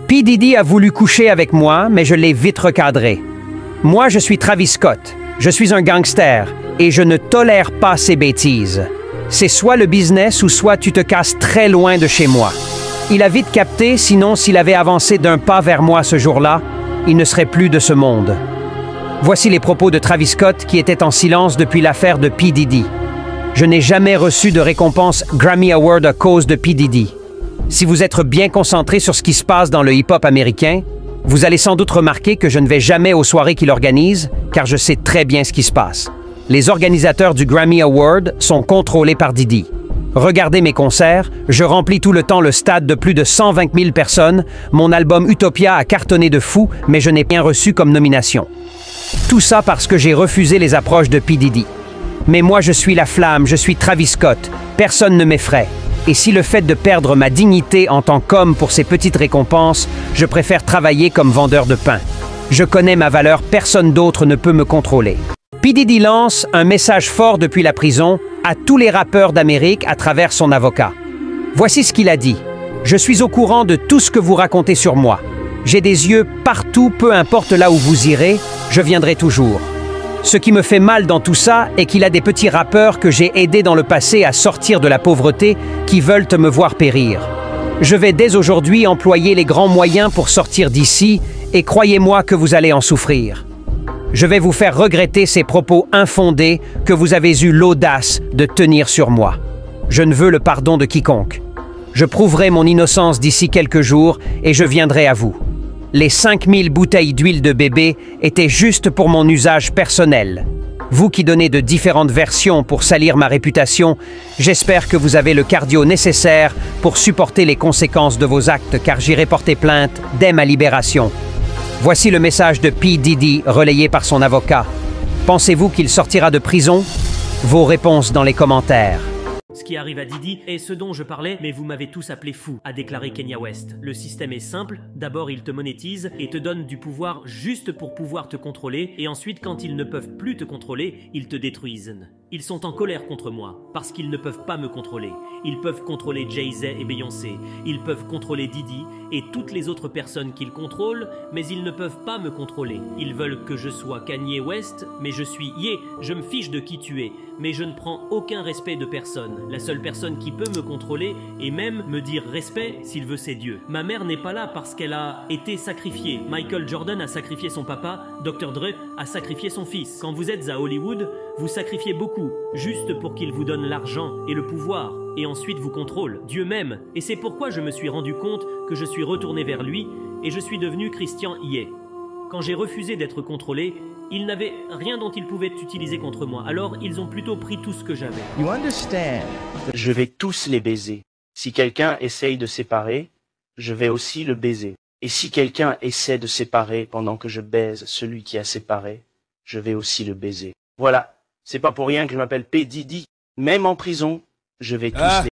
P. Diddy a voulu coucher avec moi, mais je l'ai vite recadré. Moi, je suis Travis Scott. Je suis un gangster et je ne tolère pas ces bêtises. C'est soit le business ou soit tu te casses très loin de chez moi. Il a vite capté, sinon s'il avait avancé d'un pas vers moi ce jour-là, il ne serait plus de ce monde. Voici les propos de Travis Scott qui était en silence depuis l'affaire de P. Diddy. Je n'ai jamais reçu de récompense Grammy Award à cause de P. Diddy. Si vous êtes bien concentré sur ce qui se passe dans le hip-hop américain, vous allez sans doute remarquer que je ne vais jamais aux soirées qu'il organise, car je sais très bien ce qui se passe. Les organisateurs du Grammy Award sont contrôlés par Diddy. Regardez mes concerts, je remplis tout le temps le stade de plus de 120 000 personnes, mon album Utopia a cartonné de fou, mais je n'ai rien reçu comme nomination. Tout ça parce que j'ai refusé les approches de P. Diddy. Mais moi je suis la flamme, je suis Travis Scott, personne ne m'effraie. Et si le fait de perdre ma dignité en tant qu'homme pour ces petites récompenses, je préfère travailler comme vendeur de pain. Je connais ma valeur, personne d'autre ne peut me contrôler. P. Diddy lance un message fort depuis la prison à tous les rappeurs d'Amérique à travers son avocat. Voici ce qu'il a dit. « Je suis au courant de tout ce que vous racontez sur moi. J'ai des yeux partout, peu importe là où vous irez, je viendrai toujours. Ce qui me fait mal dans tout ça est qu'il a des petits rappeurs que j'ai aidés dans le passé à sortir de la pauvreté qui veulent me voir périr. Je vais dès aujourd'hui employer les grands moyens pour sortir d'ici et croyez-moi que vous allez en souffrir. Je vais vous faire regretter ces propos infondés que vous avez eu l'audace de tenir sur moi. Je ne veux le pardon de quiconque. Je prouverai mon innocence d'ici quelques jours et je viendrai à vous. Les 5000 bouteilles d'huile de bébé étaient juste pour mon usage personnel. Vous qui donnez de différentes versions pour salir ma réputation, j'espère que vous avez le cardio nécessaire pour supporter les conséquences de vos actes car j'irai porter plainte dès ma libération. Voici le message de P. Diddy relayé par son avocat. Pensez-vous qu'il sortira de prison? Vos réponses dans les commentaires. Ce qui arrive à Diddy est ce dont je parlais, mais vous m'avez tous appelé fou, a déclaré Kanye West. Le système est simple, d'abord ils te monétisent et te donnent du pouvoir juste pour pouvoir te contrôler, et ensuite quand ils ne peuvent plus te contrôler, ils te détruisent. Ils sont en colère contre moi, parce qu'ils ne peuvent pas me contrôler. Ils peuvent contrôler Jay-Z et Beyoncé, ils peuvent contrôler Diddy et toutes les autres personnes qu'ils contrôlent, mais ils ne peuvent pas me contrôler. Ils veulent que je sois Kanye West, mais je suis Ye, je me fiche de qui tu es, mais je ne prends aucun respect de personne. La seule personne qui peut me contrôler et même me dire respect, s'il veut, c'est Dieu. Ma mère n'est pas là parce qu'elle a été sacrifiée. Michael Jordan a sacrifié son papa, Dr. Dre a sacrifié son fils. Quand vous êtes à Hollywood, vous sacrifiez beaucoup, juste pour qu'il vous donne l'argent et le pouvoir, et ensuite vous contrôle, Dieu même. Et c'est pourquoi je me suis rendu compte que je suis retourné vers lui et je suis devenu Christian Ye. Quand j'ai refusé d'être contrôlé, ils n'avaient rien dont ils pouvaient utiliser contre moi, alors ils ont plutôt pris tout ce que j'avais. Je vais tous les baiser. Si quelqu'un essaye de séparer, je vais aussi le baiser. Et si quelqu'un essaie de séparer pendant que je baise celui qui a séparé, je vais aussi le baiser. Voilà, c'est pas pour rien que je m'appelle P. Diddy. Même en prison, je vais tous les